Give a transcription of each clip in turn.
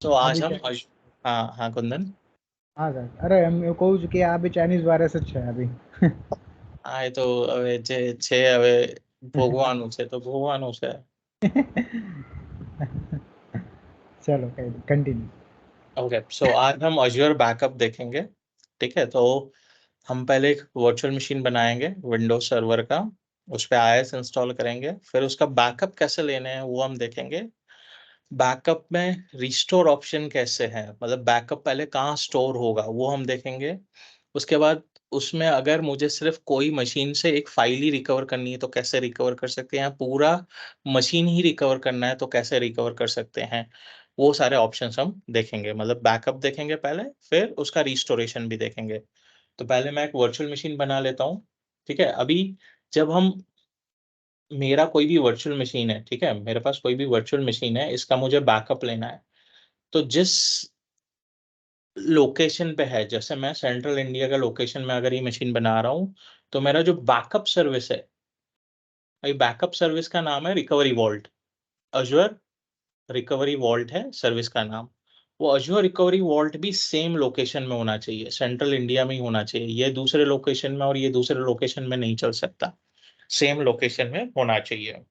तो आज अभी हम चाइनीज। हाँ हाँ कुंदन। हाँ सर, अरे मैं कहूँ कि अभी चाइनीज वायरस જ છે अभी। આ એ તો હવે જે છે હવે ભોગવાનું છે તો ભોગવાનું છે। चलो कंटिन्यू। ओके सो आज हम अज्योर बैकअप देखेंगे। ठीक है, तो हम पहले एक वर्चुअल मशीन बनाएंगे विंडोज सर्वर का। उस पर आईएस इंस्टॉल करेंगे, फिर उसका बैकअप कैसे लेने हैं वो हम देखेंगे। बैकअप में रिस्टोर ऑप्शन कैसे है, मतलब बैकअप पहले कहाँ स्टोर होगा वो हम देखेंगे। उसके बाद उसमें अगर मुझे सिर्फ कोई मशीन से एक फाइल ही रिकवर करनी है तो कैसे रिकवर कर सकते हैं, पूरा मशीन ही रिकवर करना है तो कैसे रिकवर कर सकते हैं। वो सारे ऑप्शंस हम देखेंगे, मतलब बैकअप देखेंगे पहले, फिर उसका रिस्टोरेशन भी देखेंगे। तो पहले मैं एक वर्चुअल मशीन बना लेता हूँ। ठीक है, अभी जब हम मेरा कोई भी वर्चुअल मशीन है, ठीक है, मेरे पास कोई भी वर्चुअल मशीन है, इसका मुझे बैकअप लेना है। तो जिस लोकेशन पे है, जैसे मैं सेंट्रल इंडिया का लोकेशन में अगर ये मशीन बना रहा हूँ, तो मेरा जो बैकअप सर्विस है, भाई बैकअप सर्विस का नाम है recovery vault. Azure recovery vault है सर्विस का नाम। वो अज्योर रिकवरी वॉल्ट भी सेम लोकेशन में होना चाहिए, सेंट्रल इंडिया में ही होना चाहिए। ये दूसरे लोकेशन में और ये दूसरे लोकेशन में नहीं चल सकता, सेम लोकेशन में होना चाहिए।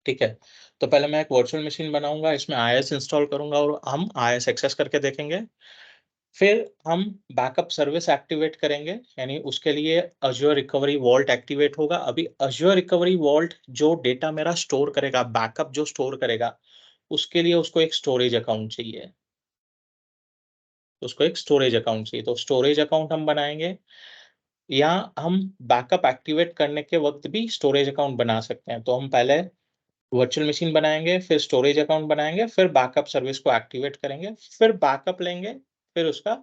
ठीक है, तो पहले मैं एक वर्चुअल मशीन बनाऊंगा, इसमें आईएस इंस्टॉल करूंगा और हम आईएस एक्सेस करके देखेंगे। फिर हम बैकअप सर्विस एक्टिवेट करेंगे, यानी उसके लिए अज्योर रिकवरी वॉल्ट एक्टिवेट होगा। अभी अज्योर रिकवरी वॉल्ट जो डेटा मेरा स्टोर करेगा, बैकअप जो स्टोर करेगा, उसके लिए उसको एक स्टोरेज अकाउंट चाहिए। उसको एक स्टोरेज अकाउंट चाहिए, तो स्टोरेज अकाउंट हम बनाएंगे, या हम बैकअप एक्टिवेट करने के वक्त भी स्टोरेज अकाउंट बना सकते हैं। तो हम पहले वर्चुअल मशीन बनाएंगे, फिर स्टोरेज अकाउंट बनाएंगे, फिर बैकअप सर्विस को एक्टिवेट करेंगे, फिर बैकअप लेंगे, फिर उसका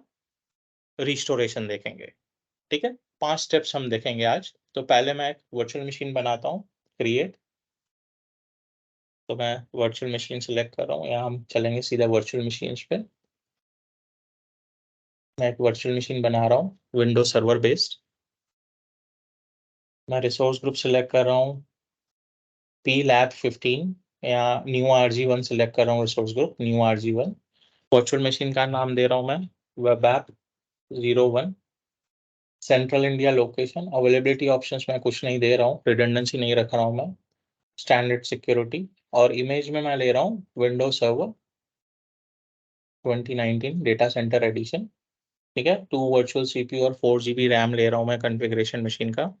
रिस्टोरेशन देखेंगे। ठीक है, 5 स्टेप्स हम देखेंगे आज। तो पहले मैं एक वर्चुअल मशीन बनाता हूँ, क्रिएट। तो मैं वर्चुअल मशीन सेलेक्ट कर रहा हूँ, यहाँ हम चलेंगे सीधा वर्चुअल मशीन पे। मैं एक वर्चुअल मशीन बना रहा हूँ विंडोज सर्वर बेस्ड। मैं रिसोर्स ग्रुप सेलेक्ट कर रहा हूँ पी लैब 15, या न्यू RG1 सेलेक्ट कर रहा हूँ resource group new RG1। Virtual machine का नाम दे रहा हूँ मैं web app 01। Central India location, availability options में कुछ नहीं दे रहा हूँ, रिडंडेंसी नहीं रख रहा हूँ मैं। स्टैंडर्ड सिक्योरिटी, और इमेज में मैं ले रहा हूँ Windows server 2019 data centre edition. ठीक है, 2 वर्चुअल CPU और 4 GB रैम ले रहा हूँ मैं कॉन्फ़िगरेशन मशीन का।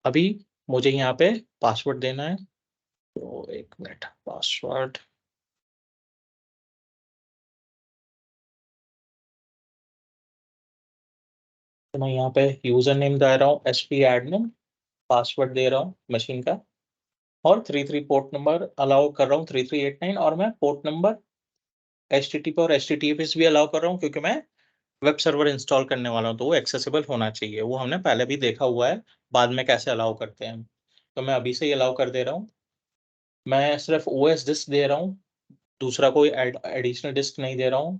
अभी मुझे यहाँ पे पासवर्ड देना है, तो 1 मिनट, पासवर्ड। तो मैं यहाँ पे यूजर नेम दे रहा हूँ SP एडमिन, पासवर्ड दे रहा हूँ मशीन का, और 33 पोर्ट नंबर अलाउ कर रहा हूँ 3389, और मैं पोर्ट नंबर HTTP और HTTPS भी अलाउ कर रहा हूँ, क्योंकि मैं वेब सर्वर इंस्टॉल करने वाला हूँ तो वो एक्सेसिबल होना चाहिए। वो हमने पहले भी देखा हुआ है, बाद में कैसे अलाउ करते हैं। तो मैं अभी से ही अलाउ कर दे रहा हूँ। मैं सिर्फ OS डिस्क दे रहा हूँ, दूसरा कोई एडिशनल डिस्क नहीं दे रहा हूँ।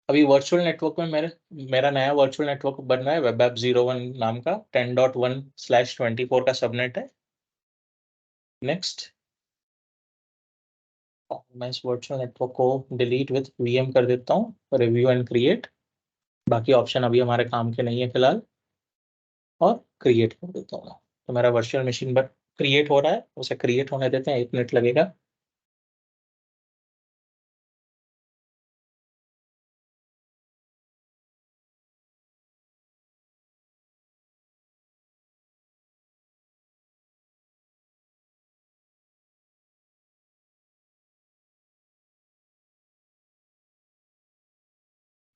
अभी वर्चुअल नेटवर्क में मेरा नया वर्चुअल नेटवर्क बन रहा है वेब ऐप 01 नाम का, 10.1/24 का सबनेट है। नेक्स्ट, मैं इस वर्चुअल नेटवर्क को डिलीट विथ VM कर देता हूँ, रिव्यू एंड क्रिएट। बाकी ऑप्शन अभी हमारे काम के नहीं है फिलहाल, और क्रिएट कर देता हूँ। तो मेरा वर्चुअल मशीन पर क्रिएट हो रहा है, उसे क्रिएट होने देते हैं, 1 मिनट लगेगा।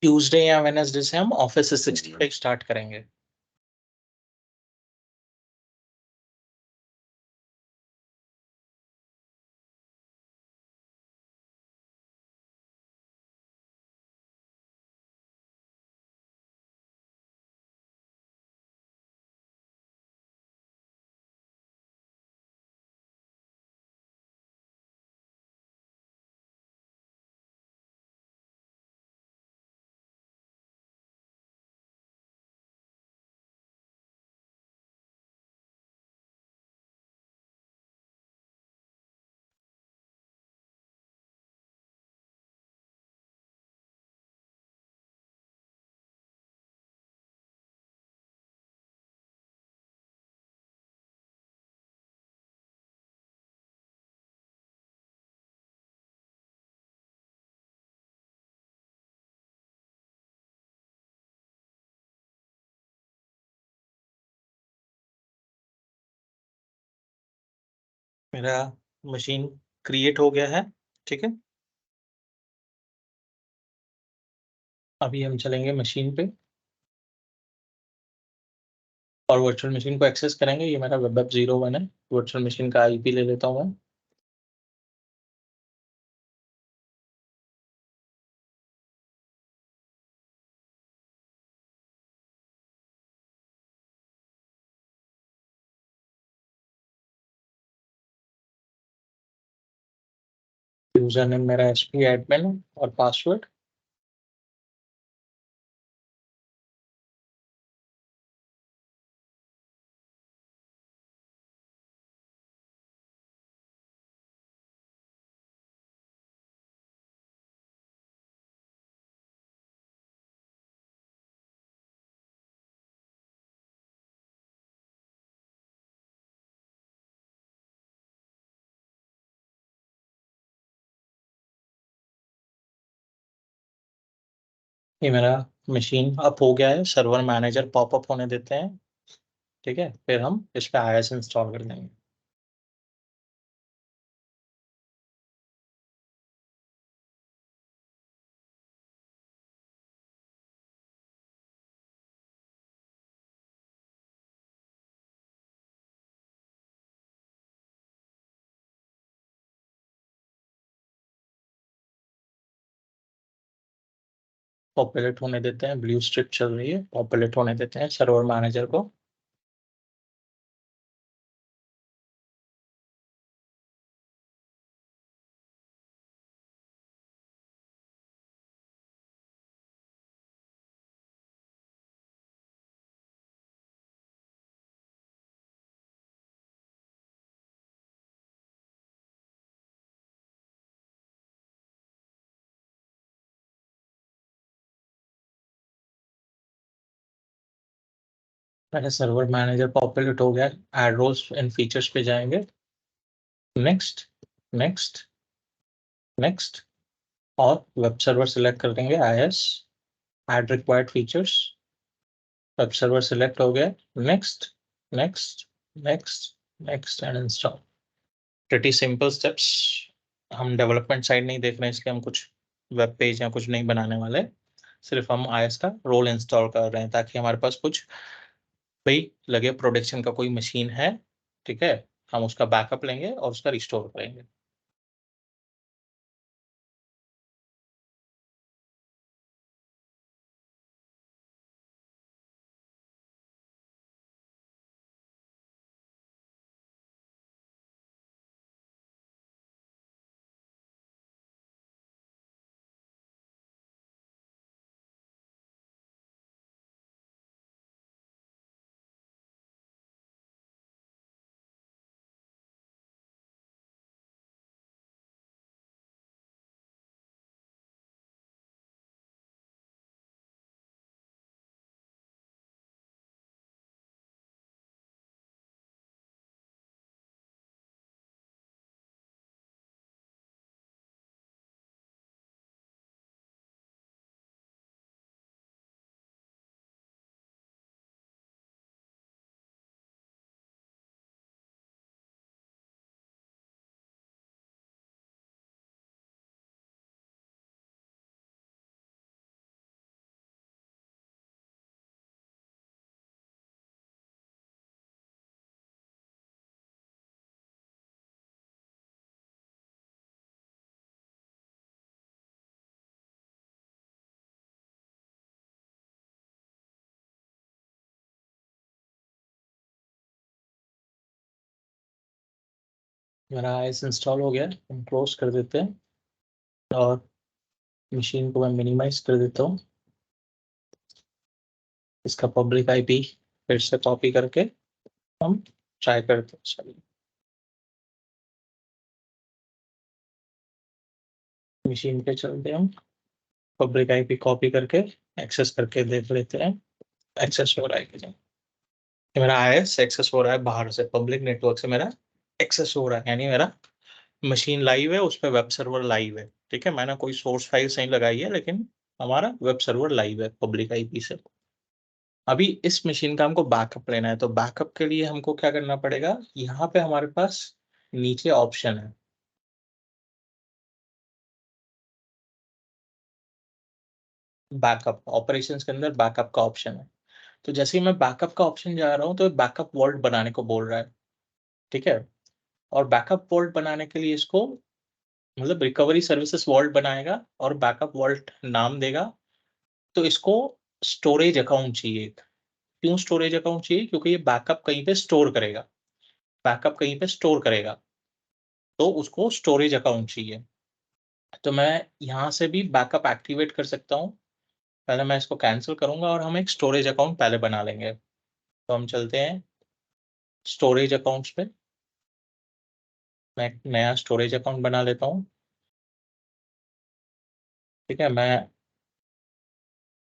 ट्यूसडे या वेनेसडे से हम ऑफिस 65 स्टार्ट करेंगे। मेरा मशीन क्रिएट हो गया है, ठीक है। अभी हम चलेंगे मशीन पे और वर्चुअल मशीन को एक्सेस करेंगे। ये मेरा वेब 01 है। वर्चुअल मशीन का आईपी ले लेता हूँ मैं। यूजर नेम मेरा SP एडमिन और पासवर्ड ये मेरा मशीन अप हो गया है। सर्वर मैनेजर पॉपअप होने देते हैं, ठीक है। फिर हम इस पे IIS इंस्टॉल कर देंगे। पॉपुलेट होने देते हैं, ब्लू स्ट्रिप चल रही है, पॉपुलेट होने देते हैं सर्वर मैनेजर को। मेरा सर्वर मैनेजर पॉपुलेट हो गया। एड रोल्स एंड फीचर्स पे जाएंगे। नेक्स्ट, नेक्स्ट, नेक्स्ट और वेब सर्वर सिलेक्ट कर देंगे। IIS add required features, web server select हो गया। Next, next, next, next and install. Pretty simple steps. हम डेवलपमेंट साइड नहीं देख रहे हैं, इसलिए हम कुछ वेब पेज या कुछ नहीं बनाने वाले। सिर्फ हम IIS का रोल इंस्टॉल कर रहे हैं ताकि हमारे पास कुछ भाई लगे प्रोडक्शन का कोई मशीन है, ठीक है। हम उसका बैकअप लेंगे और उसका रिस्टोर करेंगे। मेरा IIS इंस्टॉल हो गया, हम क्लोज कर देते हैं और मशीन को मैं मिनिमाइज कर देता हूँ। इसका पब्लिक IP फिर से कॉपी करके हम ट्राई करते हैं। चलिए मशीन पे चलते हैं, हम पब्लिक IP कॉपी करके एक्सेस करके देख लेते हैं एक्सेस हो रहा है कि नहीं। ये मेरा IIS एक्सेस हो रहा है, बाहर से पब्लिक नेटवर्क से मेरा एक्सेस हो रहा है, यानी मेरा मशीन लाइव है, उस पर वेब सर्वर लाइव है, ठीक है। मैंने कोई सोर्स फाइल नहीं लगाई है, लेकिन हमारा वेब सर्वर लाइव है पब्लिक IP से। अभी इस मशीन का हमको बैकअप लेना है, तो बैकअप के लिए हमको क्या करना पड़ेगा, यहाँ पे हमारे पास नीचे ऑप्शन है बैकअप, ऑपरेशंस के अंदर बैकअप का ऑप्शन है। तो जैसे ही मैं बैकअप का ऑप्शन जा रहा हूँ तो बैकअप वॉल्ट बनाने को बोल रहा है, ठीक है। और बैकअप वॉल्ट बनाने के लिए इसको मतलब रिकवरी सर्विसेज वॉल्ट बनाएगा और बैकअप वॉल्ट नाम देगा। तो इसको स्टोरेज अकाउंट चाहिए। क्यों स्टोरेज अकाउंट चाहिए? क्योंकि ये बैकअप कहीं पे स्टोर करेगा, बैकअप कहीं पे स्टोर करेगा, तो उसको स्टोरेज अकाउंट चाहिए। तो मैं यहाँ से भी बैकअप एक्टिवेट कर सकता हूँ। पहले मैं इसको कैंसिल करूंगा और हम एक स्टोरेज अकाउंट पहले बना लेंगे। तो हम चलते हैं स्टोरेज अकाउंट्स पे। मैं एक नया स्टोरेज अकाउंट बना लेता हूँ, ठीक है। मैं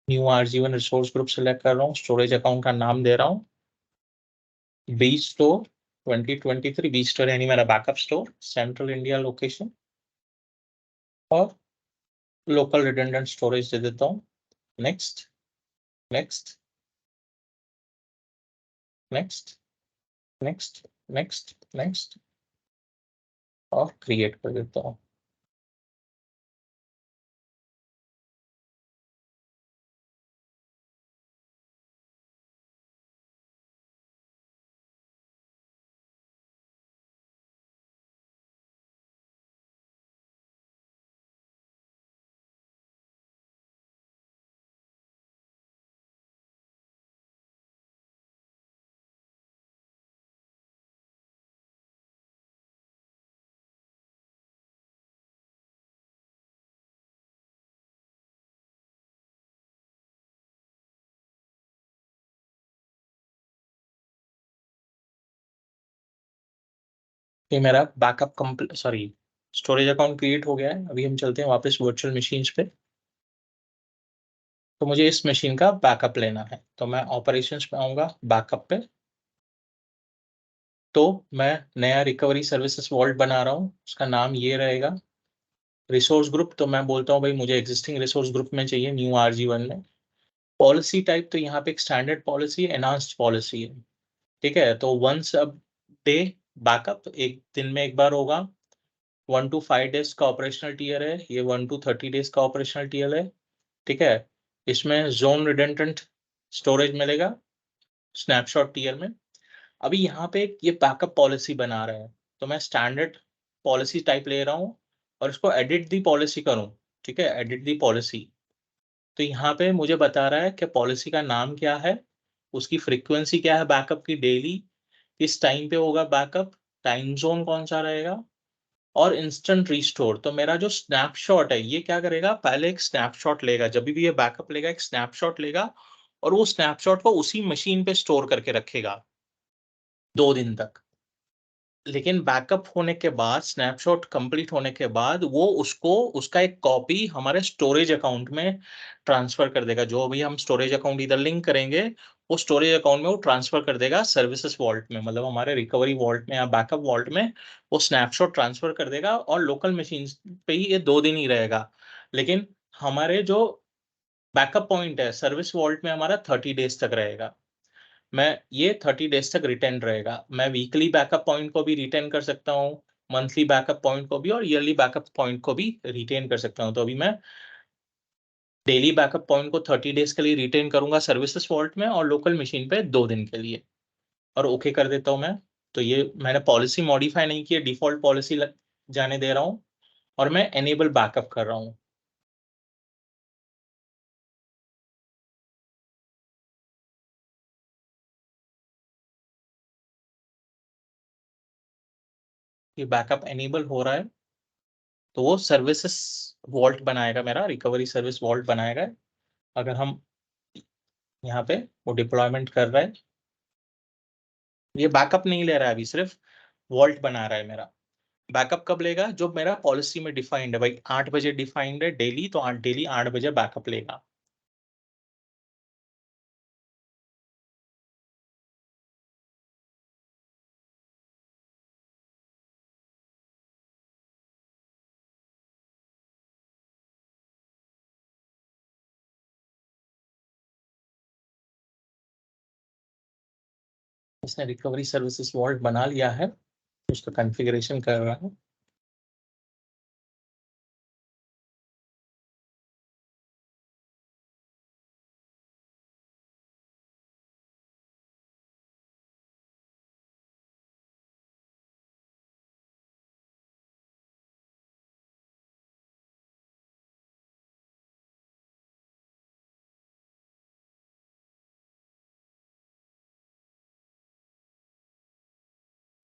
new RG1 resource group select कर रहा हूँ, स्टोरेज अकाउंट का नाम दे रहा हूँ बी स्टोर 2023। बी स्टोर यानी मेरा backup store, central India location, और लोकल रिडंडेंट स्टोरेज दे देता हूँ। Next, next, next, next, next, next, और क्रिएट कर देता हूँ। ये मेरा backup complete, sorry, storage account create हो गया है। अभी हम चलते हैं वापस वर्चुअल मशीन्स पे। तो मुझे इस मशीन का बैकअप लेना है, तो मैं ऑपरेशंस पे आऊंगा, बैकअप पे। तो मैं नया रिकवरी सर्विसेज वॉल्ट बना रहा हूँ, उसका नाम ये रहेगा रिसोर्स ग्रुप। तो मैं बोलता हूँ भाई मुझे एग्जिस्टिंग रिसोर्स ग्रुप में चाहिए, न्यू RG1 में। पॉलिसी टाइप तो यहाँ पे एक स्टैंडर्ड पॉलिसी है, एनहांस्ड पॉलिसी है, ठीक है। तो वंस अ डे बैकअप, एक दिन में एक बार होगा। 1 to 5 डेज का ऑपरेशनल टीयर है, ये 1 to 30 डेज का ऑपरेशनल टीयर है, ठीक है। इसमें जोन रिडेंडेंट स्टोरेज मिलेगा स्नैपशॉट टीयर में। अभी यहाँ पे ये बैकअप पॉलिसी बना रहे हैं, तो मैं स्टैंडर्ड पॉलिसी टाइप ले रहा हूँ और इसको एडिट दी पॉलिसी करूँ, ठीक है, एडिट दी पॉलिसी। तो यहाँ पे मुझे बता रहा है कि पॉलिसी का नाम क्या है, उसकी फ्रीक्वेंसी क्या है बैकअप की, डेली किस टाइम पे होगा बैकअप, टाइम जोन कौन सा रहेगा, और इंस्टेंट रिस्टोर। तो मेरा जो स्नैपशॉट है ये क्या करेगा, पहले एक स्नैपशॉट लेगा, जब भी ये बैकअप लेगा एक स्नैपशॉट लेगा और वो स्नैपशॉट को उसी मशीन पे स्टोर करके रखेगा 2 दिन तक। लेकिन बैकअप होने के बाद, स्नैपशॉट कंप्लीट होने के बाद, वो उसको उसका एक कॉपी हमारे स्टोरेज अकाउंट में ट्रांसफर कर देगा। जो भी हम स्टोरेज अकाउंट इधर लिंक करेंगे, वो स्टोरेज अकाउंट में वो ट्रांसफर कर देगा सर्विसेज वॉल्ट में, मतलब हमारे रिकवरी वॉल्ट में या बैकअप वॉल्ट में वो स्नैपशॉट ट्रांसफर कर देगा। और लोकल मशीन पे ही ये 2 दिन ही रहेगा। लेकिन हमारे जो बैकअप पॉइंट है सर्विस वॉल्ट में, हमारा 30 डेज तक रहेगा। मैं ये 30 डेज तक रिटेन रहेगा। मैं वीकली बैकअप पॉइंट को भी रिटेन कर सकता हूँ, मंथली बैकअप पॉइंट को भी, और ईयरली बैकअप पॉइंट को भी रिटेन कर सकता हूँ। तो अभी मैं डेली बैकअप पॉइंट को 30 डेज के लिए रिटेन करूंगा सर्विसेज वॉल्ट में, और लोकल मशीन पे 2 दिन के लिए, और ओके कर देता हूँ मैं। तो ये मैंने पॉलिसी मॉडिफाई नहीं की है, डिफॉल्ट पॉलिसी जाने दे रहा हूँ, और मैं एनेबल बैकअप कर रहा हूँ। ये बैकअप एनेबल हो रहा है, तो वो सर्विसेज वॉल्ट बनाएगा, मेरा रिकवरी सर्विस वॉल्ट बनाएगा। अगर हम यहाँ पे वो डिप्लॉयमेंट कर रहा है, ये बैकअप नहीं ले रहा है, अभी सिर्फ वॉल्ट बना रहा है मेरा। बैकअप कब लेगा? जो मेरा पॉलिसी में डिफाइंड है भाई, 8 बजे डिफाइंड है डेली, तो डेली 8 बजे बैकअप लेगा। इसने रिकवरी सर्विसेज वॉल्ट बना लिया है। उसका कॉन्फ़िगरेशन कर रहा है।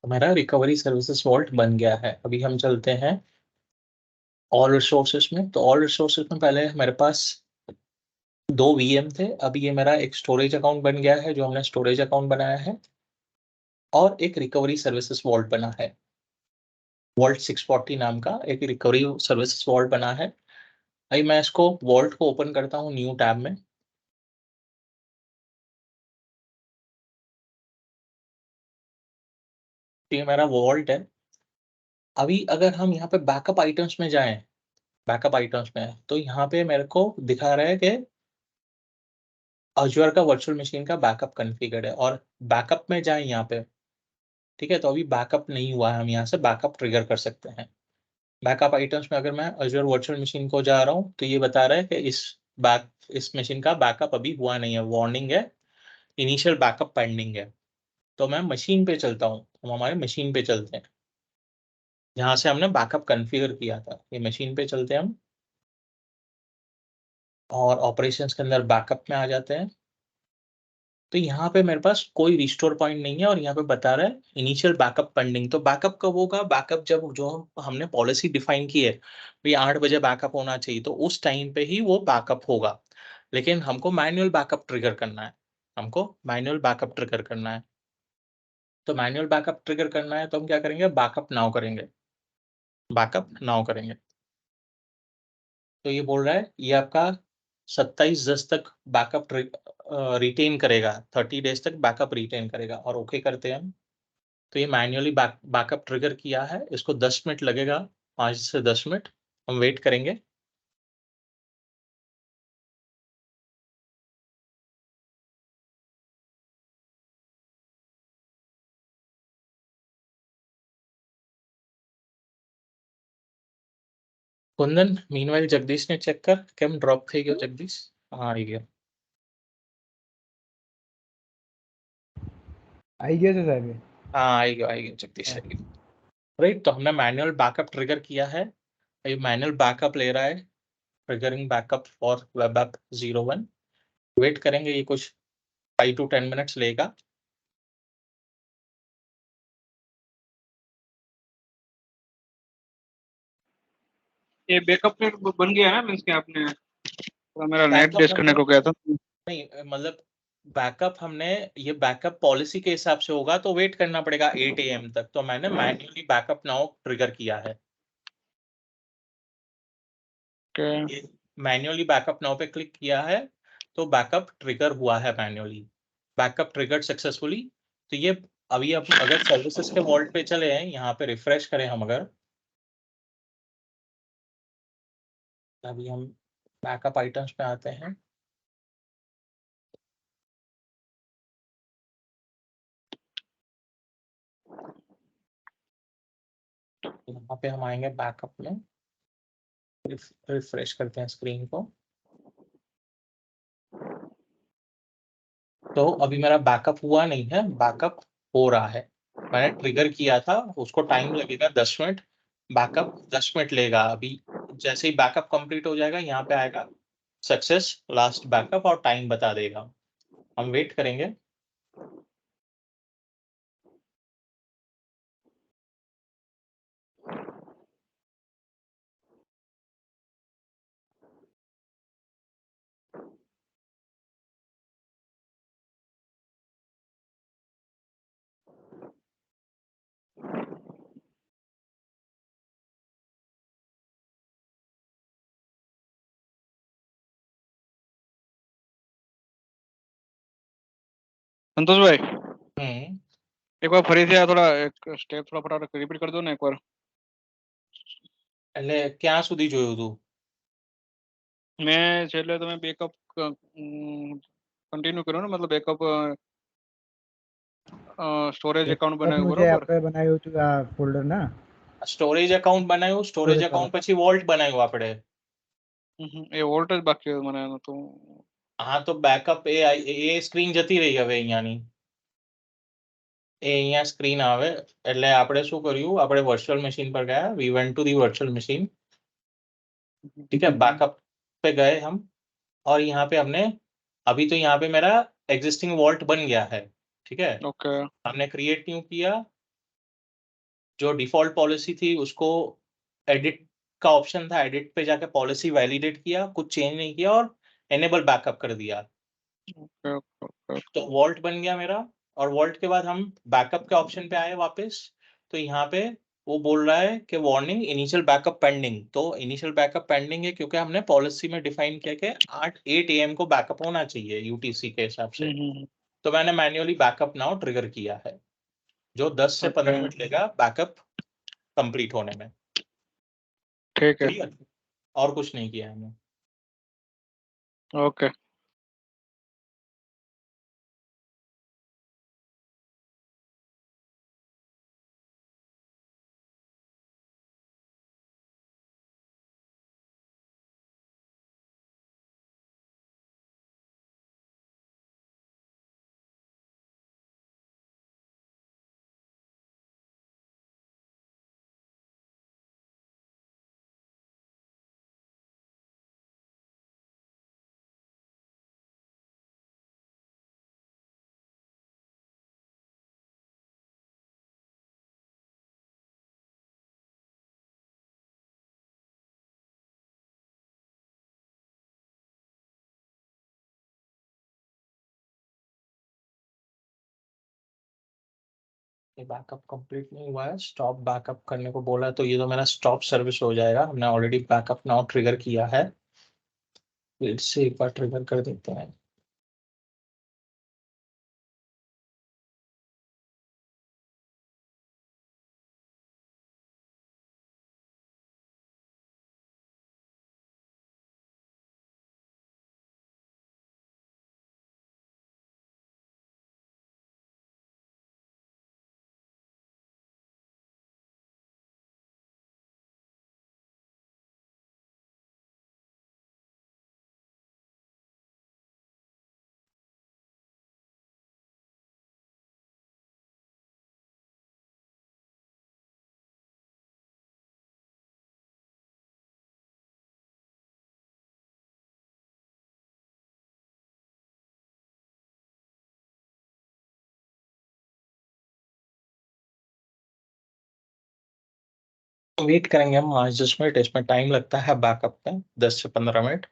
हमारा रिकवरी सर्विसेज वॉल्ट बन गया है। अभी हम चलते हैं ऑल रिसोर्सेज में। तो ऑल रिसोर्सेज में पहले मेरे पास 2 VM थे, अभी ये मेरा एक स्टोरेज अकाउंट बन गया है जो हमने स्टोरेज अकाउंट बनाया है, और एक रिकवरी सर्विसेज वॉल्ट बना है। वॉल्ट 640 नाम का एक रिकवरी सर्विसेज वॉल्ट बना है। अभी मैं इसको वॉल्ट को ओपन करता हूँ न्यू टैब में। ये मेरा वॉल्ट है। अभी अगर हम यहाँ पे बैकअप आइटम्स में जाएं, बैकअप आइटम्स में, तो यहाँ पे मेरे को दिखा रहा है कि अज्योर का वर्चुअल मशीन का बैकअप कॉन्फ़िगर्ड है, और बैकअप में जाएं यहाँ पे, ठीक है। तो अभी बैकअप नहीं हुआ है, हम यहाँ से बैकअप ट्रिगर कर सकते हैं। बैकअप आइटम्स में अगर मैं अज्योर वर्चुअल मशीन को जा रहा हूँ तो ये बता रहा है कि इस मशीन का बैकअप अभी हुआ नहीं है, वार्निंग है, इनिशियल बैकअप पेंडिंग है। तो मैं मशीन पे चलता हूँ, हम हमारे मशीन पे चलते हैं जहाँ से हमने बैकअप कॉन्फ़िगर किया था। ये मशीन पे चलते हैं हम, और ऑपरेशंस के अंदर बैकअप में आ जाते हैं। तो यहाँ पे मेरे पास कोई रिस्टोर पॉइंट नहीं है, और यहाँ पे बता रहा है इनिशियल बैकअप पेंडिंग। तो बैकअप कब होगा? बैकअप जब जो हमने पॉलिसी डिफाइन की है, भाई 8 बजे बैकअप होना चाहिए, तो उस टाइम पे ही वो बैकअप होगा। लेकिन हमको मैनुअल बैकअप ट्रिगर करना है, हमको मैनुअल बैकअप ट्रिगर करना है। तो मैनुअल बैकअप ट्रिगर करना है तो हम क्या करेंगे? बैकअप नाउ करेंगे, बैकअप नाउ करेंगे। तो ये बोल रहा है ये आपका 27/10 तक बैकअप रिटेन करेगा, 30 डेज तक बैकअप रिटेन करेगा, और ओके करते हैं हम। तो ये मैन्युअली बैकअप ट्रिगर किया है, इसको 10 मिनट लगेगा, 5 से 10 मिनट हम वेट करेंगे। कुंदन, मीनवाइल जगदीश ने चेक कर केम ड्रॉप થઈ ગયો जगदीश? हाँ આવી ગયો। आई गया છે સાહેબ. हाँ આવી ગયો जगदीश, આવી गयो। राइट, तो हमने मैनुअल बैकअप ट्रिगर किया है। ये मैनुअल बैकअप ले रहा है, triggering backup for web app 01। Wait करेंगे, ये कुछ 5 to 10 मिनट्स लेगा। ये बैकअप फिर बन गया है ना, मीन्स के आपने थोड़ा मेरा नेट बैकअप डिस्कनेक्ट हो गया था। नहीं, मतलब बैकअप हमने, ये बैकअप पॉलिसी के हिसाब से होगा तो वेट करना पड़ेगा 8 AM तक। तो मैंने मैन्युअली बैकअप नाउ ट्रिगर किया है। Okay. मैन्युअली बैकअप नाउ पे क्लिक किया है, तो बैकअप ट्रिगर हुआ है मैन्युअली, बैकअप ट्रिगर्ड सक्सेसफुली। तो ये अभी अब अगर सर्विसेज के वॉल्ट पे चले हैं, यहाँ पे रिफ्रेश करें हम अगर, अभी हम बैकअप आइटम्स पे आते हैं। यहाँ पे हम आएंगे बैकअप में, रिफ्रेश करते हैं स्क्रीन को। तो अभी मेरा बैकअप हुआ नहीं है, बैकअप हो रहा है। मैंने ट्रिगर किया था, उसको टाइम लगेगा 10 मिनट, बैकअप 10 मिनट लेगा। अभी जैसे ही बैकअप कंप्लीट हो जाएगा, यहाँ पे आएगा सक्सेस लास्ट बैकअप, और टाइम बता देगा। हम वेट करेंगे। संतोष भाई, हम्म, एक बार ફરીથી આ થોડા એક સ્ટેપ થોડા ફટાફટ રિપીટ કરી દો ને એકવાર. એટલે ક્યાં સુધી જોયું તું? મેં છેલ્લે તમે બેકઅપ કન્ટિન્યુ કર્યો ને, મતલબ બેકઅપ स्टोरेज अकाउंट तब बनाવ્યું मुझे બરોબર આપણે બનાવ્યું હતું આ ફોલ્ડર ના સ્ટોરેજ અકાઉન્ટ બનાવ્યું, સ્ટોરેજ Storage અકાઉન્ટ પછી વોલ્ટ બનાવ્યું આપણે. એ વોલ્ટ જ બાકી હતું મને એનું તો. હા તો બેકઅપ એ સ્ક્રીન જતી રહી હવે અહીંયાની. એ અહીંયા સ્ક્રીન આવે એટલે આપણે શું કર્યું, આપણે વર્ચ્યુअल मशीन पर गया, we went to the virtual machine, ठीक है, बैकअप पे गए हम, और यहाँ पे हमने अभी तो यहाँ पे मेरा एग्जिस्टिंग वॉल्ट बन गया है, ठीक है. ओके हमने क्रिएट न्यू किया, जो डिफॉल्ट पॉलिसी थी उसको एडिट का ऑप्शन था, एडिट पे जाके पॉलिसी वैलिडेट किया, कुछ चेंज नहीं किया और एनेबल बैकअप कर दिया. ओके ओके तो वॉल्ट बन गया मेरा. और वॉल्ट के बाद हम बैकअप के ऑप्शन पे आए वापस, तो यहाँ पे वो बोल रहा है कि वार्निंग इनिशियल बैकअप पेंडिंग. तो इनिशियल बैकअप पेंडिंग है क्योंकि हमने पॉलिसी में डिफाइन किया कि 8 AM को बैकअप होना चाहिए यूटीसी के हिसाब से. तो मैंने मैन्युअली बैकअप नाउ ट्रिगर किया है, जो 10 से 15 मिनट लेगा बैकअप कंप्लीट होने में. ठीक है क्लियर? और कुछ नहीं किया हमने. ओके ये बैकअप कंप्लीट नहीं हुआ है, स्टॉप बैकअप करने को बोला है, तो ये तो मेरा स्टॉप सर्विस हो जाएगा. हमने ऑलरेडी बैकअप नाउ ट्रिगर किया है, फिर से एक बार ट्रिगर कर देते हैं. वेट करेंगे हम 5-10 मिनट, इसमें टाइम लगता है बैकअप में 10 से 15 मिनट.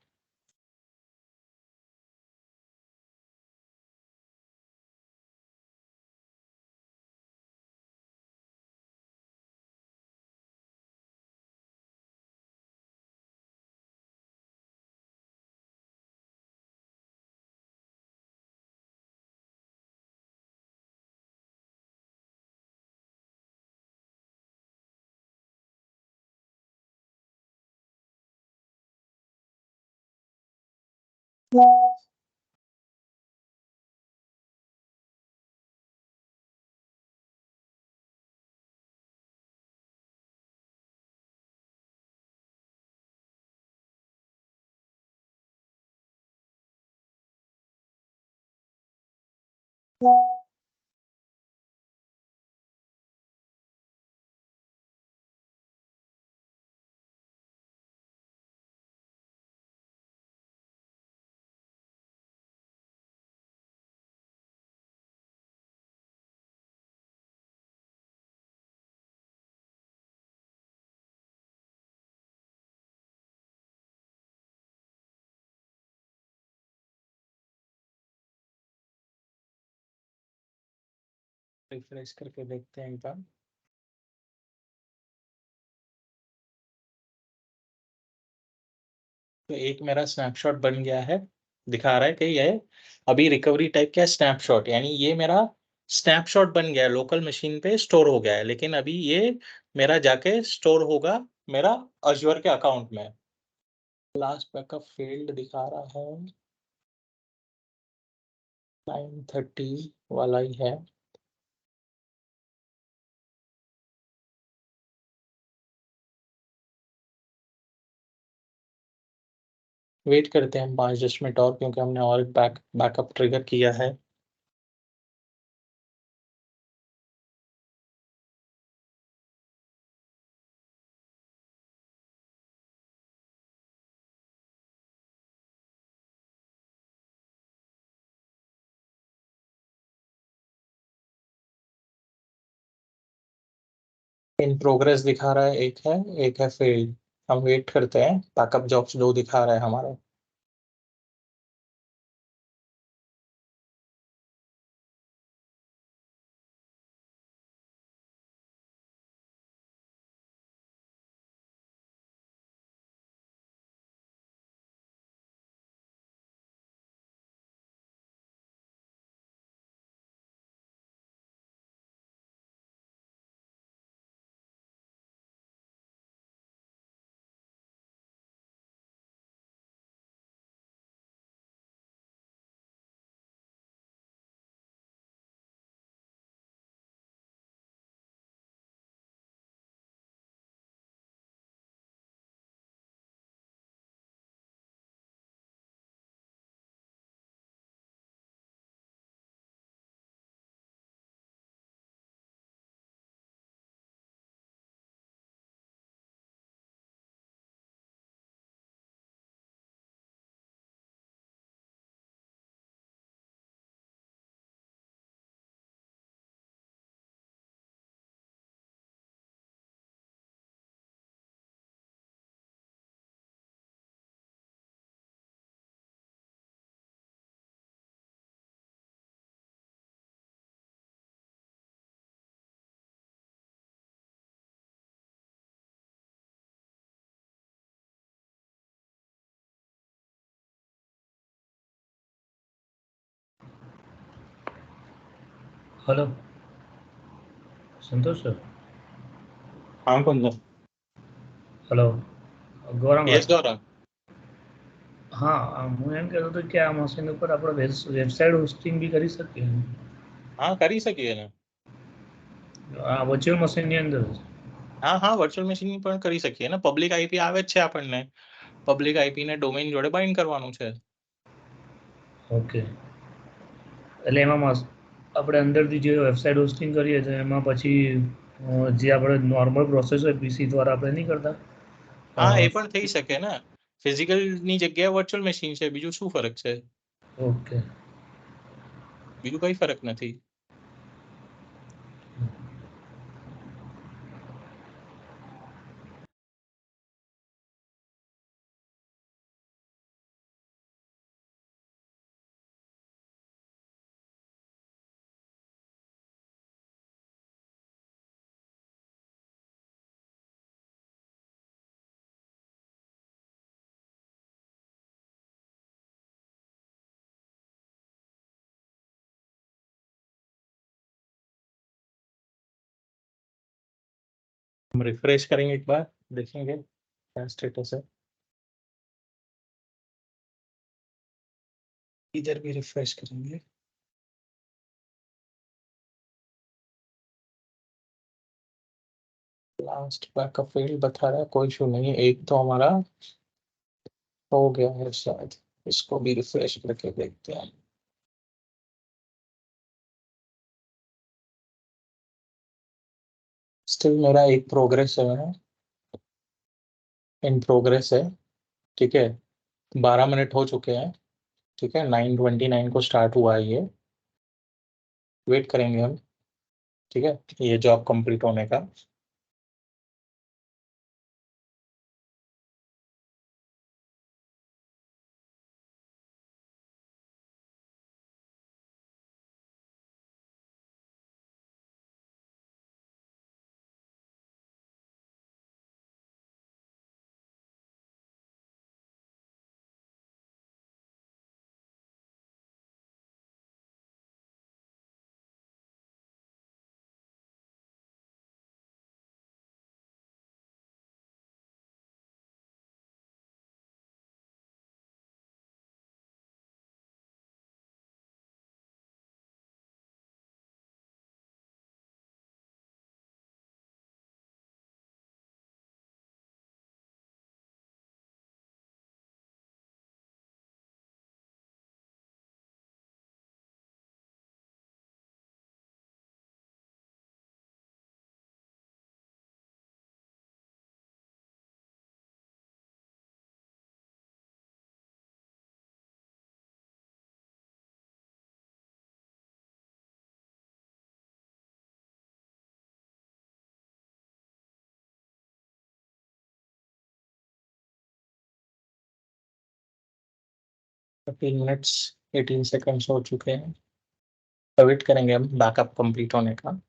रिफ्रेश करके देखते हैं एक बार. तो एक मेरा स्नैपशॉट बन गया है, दिखा रहा है कि ये अभी रिकवरी टाइप का स्नैपशॉट, यानी ये मेरा स्नैपशॉट बन गया है, लोकल मशीन पे स्टोर हो गया है, लेकिन अभी ये मेरा जाके स्टोर होगा मेरा अज्योर के अकाउंट में. लास्ट बैकअप फेल्ड दिखा रहा है, 9:30 वाला ही है. वेट करते हैं हम 5-10 मिनट और, क्योंकि हमने और बैकअप ट्रिगर किया है। इन प्रोग्रेस दिखा रहा है, एक है फेल्ड। हम वेट करते हैं, बैकअप जॉब्स 2 दिखा रहा है हमारा। हेलो संतोष सर। हाँ कुंदन। हेलो गौरव यस વાત गौरव। હા હું એમ કહેતો હતો કે આ મશીન ઉપર આપણે વેબસાઇટ હોસ્ટિંગ બી કરી શકીએ हाँ કરી શકીએ ને। આ વર્ચ્યુઅલ મશીનની અંદર જ? હા હા વર્ચ્યુઅલ મશીન પણ કરી શકીએ ને। પબ્લિક આઈપી આવે જ છે આપણને, પબ્લિક આઈપી ને ડોમેઇન જોડે બાઇન્ડ કરવાનું છે। ઓકે, એટલે એમાં આપણે અંદરથી જે વેબસાઇટ હોસ્ટિંગ કરીએ તો એમાં પછી જે આપણે નોર્મલ પ્રોસેસ હોય પીસી દ્વારા આપણે નહીં કરતા? હા એ પણ થઈ શકે ને। ફિઝિકલ ની જગ્યાએ વર્ચ્યુઅલ મશીન છે, બીજું શું ફરક છે? ઓકે બીજું કઈ ફરક નથી। हम रिफ्रेश करेंगे, एक बार देखेंगे क्या स्टेटस है। इधर भी रिफ्रेश करेंगे। लास्ट बैकअप फेल बता रहा है, कोई इशू नहीं है। एक तो हमारा हो गया है शायद, इसको भी रिफ्रेश करके देखते हैं। स्टिल मेरा एक प्रोग्रेस है, इन प्रोग्रेस है। ठीक है, 12 मिनट हो चुके हैं। ठीक है, 9:29 को स्टार्ट हुआ है ये। वेट करेंगे हम। ठीक है, ये जॉब कंप्लीट होने का। 13 मिनट्स 18 सेकंड्स हो चुके हैं। वेट करेंगे हम बैकअप कंप्लीट होने का।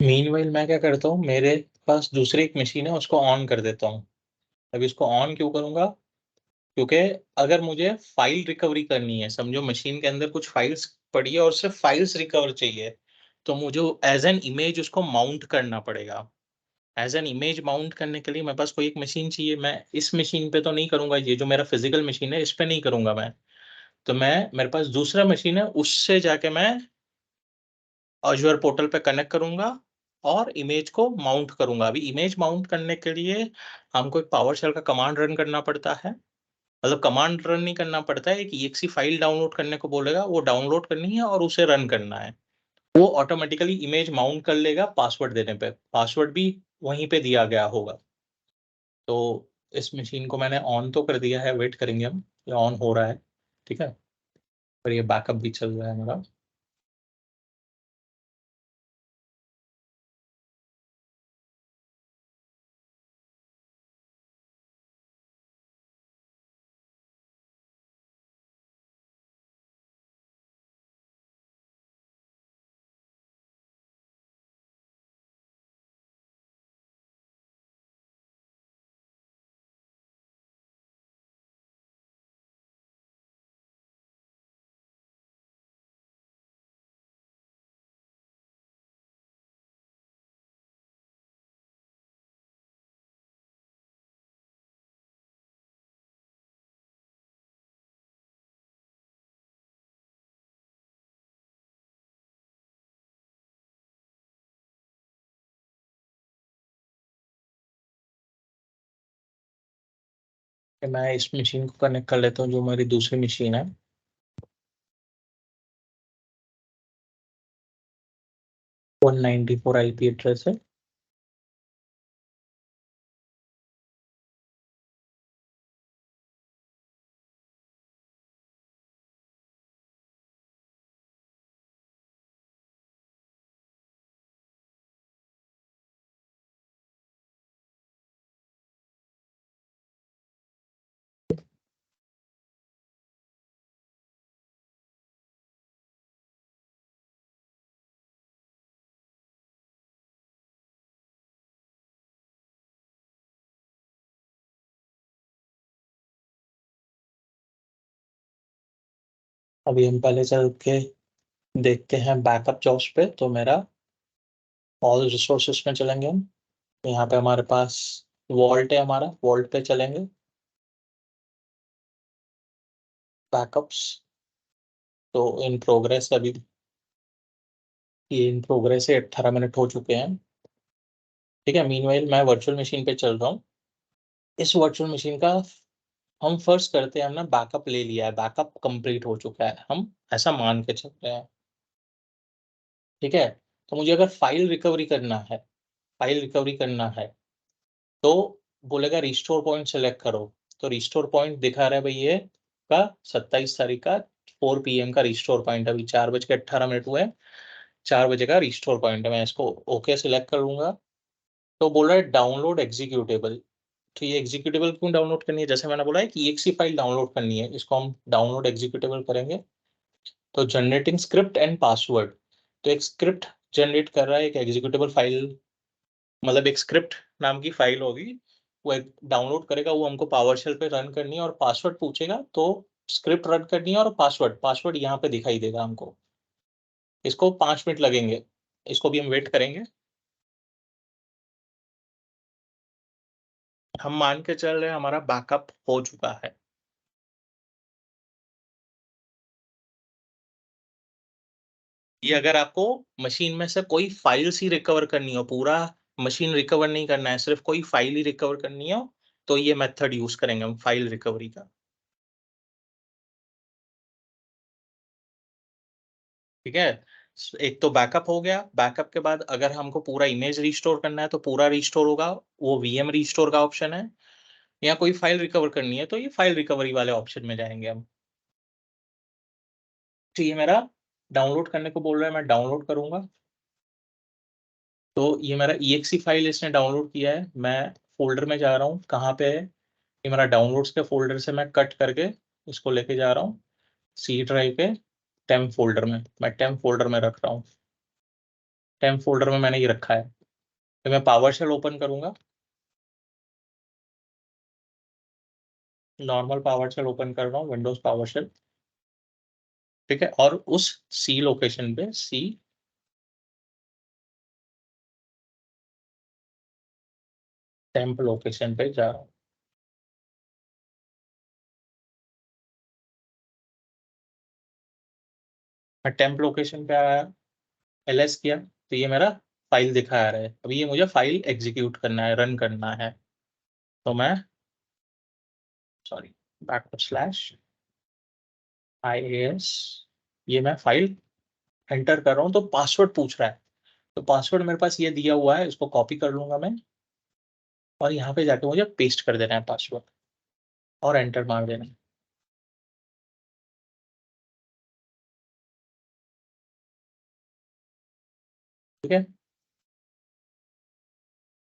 मीनवाइल मैं क्या करता हूँ, मेरे पास दूसरी एक मशीन है, उसको ऑन कर देता हूँ। अभी इसको ऑन क्यों करूँगा? क्योंकि अगर मुझे फाइल रिकवरी करनी है, समझो मशीन के अंदर कुछ फाइल्स पड़ी है और सिर्फ फाइल्स रिकवर चाहिए, तो मुझे एज एन इमेज उसको माउंट करना पड़ेगा। एज एन इमेज माउंट करने के लिए मेरे पास कोई एक मशीन चाहिए। मैं इस मशीन पे तो नहीं करूंगा, ये जो मेरा फिजिकल मशीन है इस पे नहीं करूंगा मैं। तो मेरे पास दूसरा मशीन है, उससे जाके मैं अज्योर पोर्टल पे कनेक्ट करूंगा और इमेज को माउंट करूंगा। अभी इमेज माउंट करने के लिए हमको एक पावरशेल का कमांड रन करना पड़ता है। मतलब कमांड रन नहीं करना पड़ता है, एक EXE फाइल डाउनलोड करने को बोलेगा, वो डाउनलोड करनी है और उसे रन करना है। वो ऑटोमेटिकली इमेज माउंट कर लेगा पासवर्ड देने पे। पासवर्ड भी वहीं पे दिया गया होगा। तो इस मशीन को मैंने ऑन तो कर दिया है, वेट करेंगे हम, ये ऑन हो रहा है, ठीक है। और ये बैकअप भी चल रहा है हमारा। मैं इस मशीन को कनेक्ट कर लेता हूँ, जो हमारी दूसरी मशीन है। वन 94 IP एड्रेस है। अभी हम पहले चल के देखते हैं बैकअप जॉब्स पे। तो मेरा ऑल रिसोर्सेस में चलेंगे हम। यहाँ पे हमारे पास वॉल्ट है, हमारा वॉल्ट पे चलेंगे। बैकअप्स तो इन प्रोग्रेस, अभी ये इन प्रोग्रेस है, 18 मिनट हो चुके हैं, ठीक है। मीनवाइल मैं वर्चुअल मशीन पे चल रहा हूँ। इस वर्चुअल मशीन का हम फर्स्ट करते हैं, हमने बैकअप ले लिया है, बैकअप कंप्लीट हो चुका है, हम ऐसा मान के चल रहे हैं, ठीक है। तो मुझे अगर फाइल रिकवरी करना है, फाइल रिकवरी करना है, तो बोलेगा रिस्टोर पॉइंट सेलेक्ट करो, तो रिस्टोर पॉइंट दिखा रहा है भाई ये का 27 तारीख का 4 PM का रिस्टोर पॉइंट, अभी 4:18 हुए, 4 बजे का रिस्टोर पॉइंट है। मैं इसको ओके सिलेक्ट कर लूंगा। तो बोल रहा है डाउनलोड एग्जीक्यूटेबल। तो ये एग्जीक्यूटेबल क्यों डाउनलोड करनी है, जैसे मैंने बोला है कि exe फाइल डाउनलोड करनी है, इसको हम डाउनलोड एग्जीक्यूटेबल करेंगे। तो जनरेटिंग स्क्रिप्ट एंड पासवर्ड, तो एक स्क्रिप्ट जनरेट कर रहा है, एक एग्जीक्यूटेबल फाइल, मतलब एक स्क्रिप्ट नाम की फाइल होगी, वो एक डाउनलोड करेगा, वो हमको पावरशेल पे रन करनी है, और पासवर्ड पूछेगा तो स्क्रिप्ट रन करनी है, और पासवर्ड यहाँ पे दिखाई देगा हमको। इसको 5 मिनट लगेंगे, इसको भी हम वेट करेंगे। हम मान के चल रहे हैं हमारा बैकअप हो चुका है। ये अगर आपको मशीन में से कोई फाइल्स ही रिकवर करनी हो, पूरा मशीन रिकवर नहीं करना है, सिर्फ कोई फाइल ही रिकवर करनी हो, तो ये मेथड यूज करेंगे हम फाइल रिकवरी का। ठीक है, एक तो बैकअप हो गया। बैकअप के बाद अगर हमको पूरा इमेज रिस्टोर करना है तो पूरा रिस्टोर होगा, वो VM रिस्टोर का ऑप्शन है। या कोई फाइल रिकवर करनी है तो ये फाइल रिकवरी वाले ऑप्शन में जाएंगे हम। तो ये मेरा डाउनलोड करने को बोल रहा है, मैं डाउनलोड करूंगा। तो ये मेरा exe फाइल इसने डाउनलोड किया है, मैं फोल्डर में जा रहा हूँ, कहाँ पे है ये मेरा डाउनलोड्स के फोल्डर से मैं कट करके इसको लेके जा रहा हूँ C ड्राइव पे, टेम्प फोल्डर में। मैं टेम्प फोल्डर में रख रहा हूँ, टेम्प फोल्डर में मैंने ये रखा है। तो मैं पावरशेल ओपन करूंगा, नॉर्मल पावरशेल ओपन कर रहा हूँ, विंडोज पावरशेल। ठीक है, और उस C लोकेशन पे C टेम्प लोकेशन पे जा रहा हूँ। मैं टेम्प लोकेशन पे आया, LS किया, तो ये मेरा फाइल दिखा रहा है। अभी ये मुझे फाइल एग्जीक्यूट करना है, रन करना है। तो मैं सॉरी /IAS, ये मैं फाइल एंटर कर रहा हूँ, तो पासवर्ड पूछ रहा है। तो पासवर्ड मेरे पास ये दिया हुआ है, इसको कॉपी कर लूंगा मैं, और यहाँ पे जाके मुझे पेस्ट कर देना है पासवर्ड, और एंटर मार देना है। ठीक है,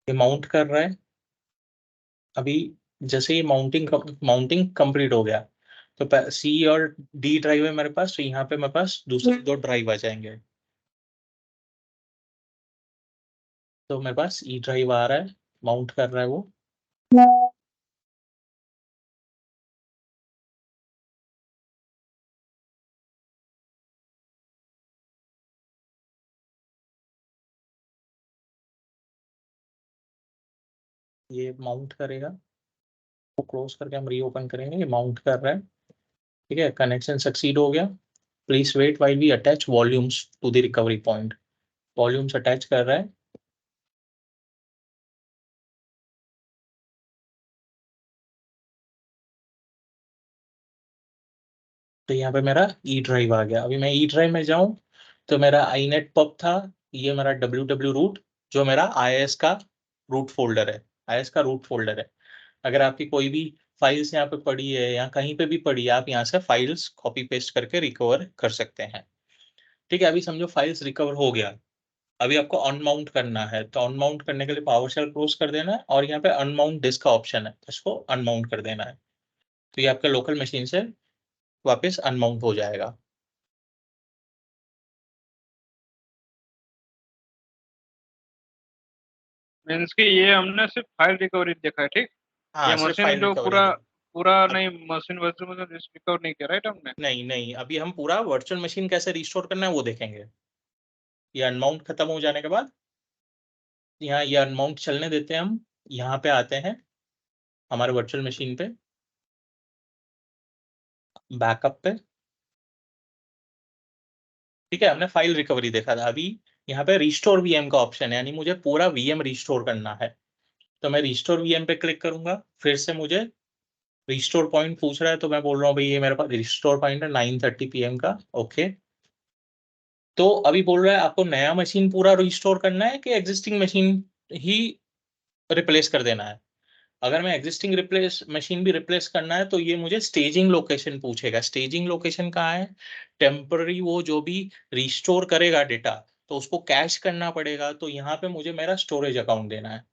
ये माउंट कर रहा है। अभी जैसे ही माउंटिंग कंप्लीट हो गया, तो C और D ड्राइव है मेरे पास, तो यहाँ पे मेरे पास दूसरे 2 ड्राइव आ जाएंगे। तो मेरे पास E ड्राइव आ रहा है, माउंट कर रहा है वो। ये माउंट करेगा, वो क्लोज करके हम रीओपन करेंगे। ये माउंट कर रहा है। ठीक है, कनेक्शन सक्सीड हो गया। Please wait while we attach volumes to the recovery point. Volumes attach कर रहा है। तो यहाँ पे मेरा ई ड्राइव आ गया। अभी मैं ई ड्राइव में जाऊं, तो मेरा inet pub था, ये मेरा ww रूट, जो मेरा IIS का रूट फोल्डर है, IIS का रूट फोल्डर है। अगर आपकी कोई भी फाइल्स यहाँ पे पड़ी है या कहीं पे भी पड़ी है, आप यहाँ से फाइल्स कॉपी पेस्ट करके रिकवर कर सकते हैं। ठीक है, अभी समझो फाइल्स रिकवर हो गया। अभी आपको अनमाउंट करना है, तो अनमाउंट करने के लिए पावरशेल क्लोज कर देना है, और यहाँ पे अनमाउंट डिस्क का ऑप्शन है, इसको अनमाउंट कर देना है। तो ये आपके लोकल मशीन से वापस अनमाउंट हो जाएगा। मीन्स कि ये हमने सिर्फ फाइल रिकवरी देखा है, ठीक। हाँ, ये सिर्फ मशीन फाइल जो रिकवरी पूरा है। पूरा अब नहीं, मशीन वर्चुअल मशीन रिकवर नहीं किया, राइट हमने। नहीं नहीं, अभी हम पूरा वर्चुअल मशीन कैसे रिस्टोर करना है वो देखेंगे। ये अनमाउंट खत्म हो जाने के बाद, यहाँ ये अनमाउंट चलने देते हैं हम। यहाँ पे आते हैं हमारे वर्चुअल मशीन पे, बैकअप पे। ठीक है, हमने फाइल रिकवरी देखा था। अभी यहाँ पे रिस्टोर VM का ऑप्शन है, यानी मुझे पूरा VM रिस्टोर करना है। तो मैं रिस्टोर VM पे क्लिक करूंगा, फिर से मुझे रिस्टोर पॉइंट पूछ रहा है, तो मैं बोल रहा हूँ भाई ये मेरे पास रिस्टोर पॉइंट है 9:30 PM का। ओके, तो अभी बोल रहा है आपको नया मशीन पूरा रिस्टोर करना है कि एग्जिस्टिंग मशीन ही रिप्लेस कर देना है। अगर मैं एग्जिस्टिंग मशीन भी रिप्लेस करना है तो ये मुझे स्टेजिंग लोकेशन पूछेगा। स्टेजिंग लोकेशन कहाँ है? टेम्पररी वो जो भी रिस्टोर करेगा डेटा तो उसको कैश करना पड़ेगा, तो यहाँ पे मुझे मेरा स्टोरेज अकाउंट देना है।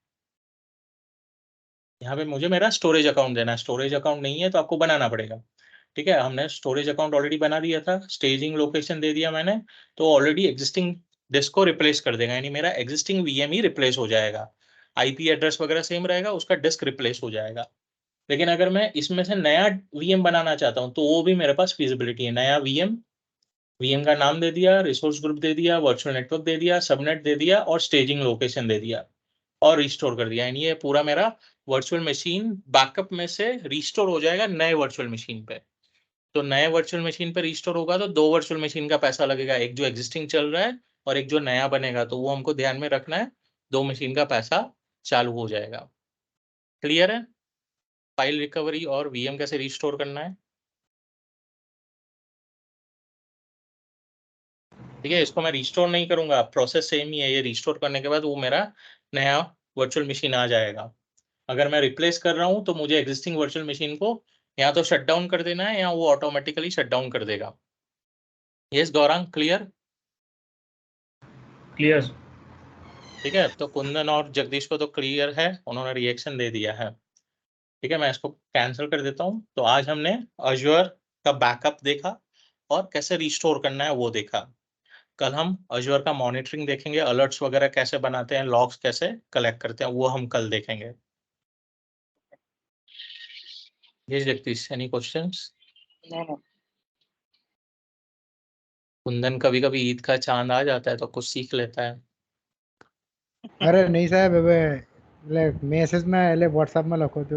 यहाँ पे मुझे मेरा स्टोरेज अकाउंट देना है। स्टोरेज अकाउंट नहीं है तो आपको बनाना पड़ेगा। ठीक है, हमने स्टोरेज अकाउंट ऑलरेडी बना दिया था, स्टेजिंग लोकेशन दे दिया मैंने, तो ऑलरेडी एग्जिस्टिंग डिस्क को रिप्लेस कर देगा, यानी मेरा एग्जिस्टिंग वीएम ही रिप्लेस हो जाएगा। आईपी एड्रेस वगैरह सेम रहेगा, उसका डिस्क रिप्लेस हो जाएगा। लेकिन अगर मैं इसमें से नया वीएम बनाना चाहता हूँ तो वो भी मेरे पास फिजिबिलिटी है। नया वीएम का नाम दे दिया, रिसोर्स ग्रुप दे दिया, वर्चुअल नेटवर्क दे दिया, सबनेट दे दिया और स्टेजिंग लोकेशन दे दिया और रिस्टोर कर दिया। यानी ये पूरा मेरा वर्चुअल मशीन बैकअप में से रिस्टोर हो जाएगा नए वर्चुअल मशीन पे। तो नए वर्चुअल मशीन पे रिस्टोर होगा तो 2 वर्चुअल मशीन का पैसा लगेगा, एक जो एग्जिस्टिंग चल रहा है और एक जो नया बनेगा, तो वो हमको ध्यान में रखना है। 2 मशीन का पैसा चालू हो जाएगा। क्लियर है? फाइल रिकवरी और वीएम कैसे रिस्टोर करना है, ठीक है। इसको मैं रिस्टोर नहीं करूंगा, प्रोसेस सेम ही है। ये रिस्टोर करने के बाद वो मेरा नया वर्चुअल मशीन आ जाएगा। अगर मैं रिप्लेस कर रहा हूँ तो मुझे एग्जिस्टिंग वर्चुअल मशीन को या तो शट डाउन कर देना है या वो ऑटोमेटिकली शट डाउन कर देगा। Yes Gaurang, clear? क्लियर। ठीक है, तो कुंदन और जगदीश को तो क्लियर है, उन्होंने रिएक्शन दे दिया है। ठीक है, मैं इसको कैंसिल कर देता हूँ। तो आज हमने अज्योर का बैकअप देखा और कैसे रिस्टोर करना है वो देखा। कल हम अज्योर का मॉनिटरिंग देखेंगे, अलर्ट्स वगैरह कैसे बनाते हैं, लॉग्स कैसे कलेक्ट करते हैं, वो हम कल देखेंगे। ये Jagdish, any questions? No. Kundan कभी कभी ईद का चांद आ जाता है तो कुछ सीख लेता है। अरे नहीं साहब, હવે એટલે મેસેજમાં એટલે વોટ્સઅપમાં લખો તો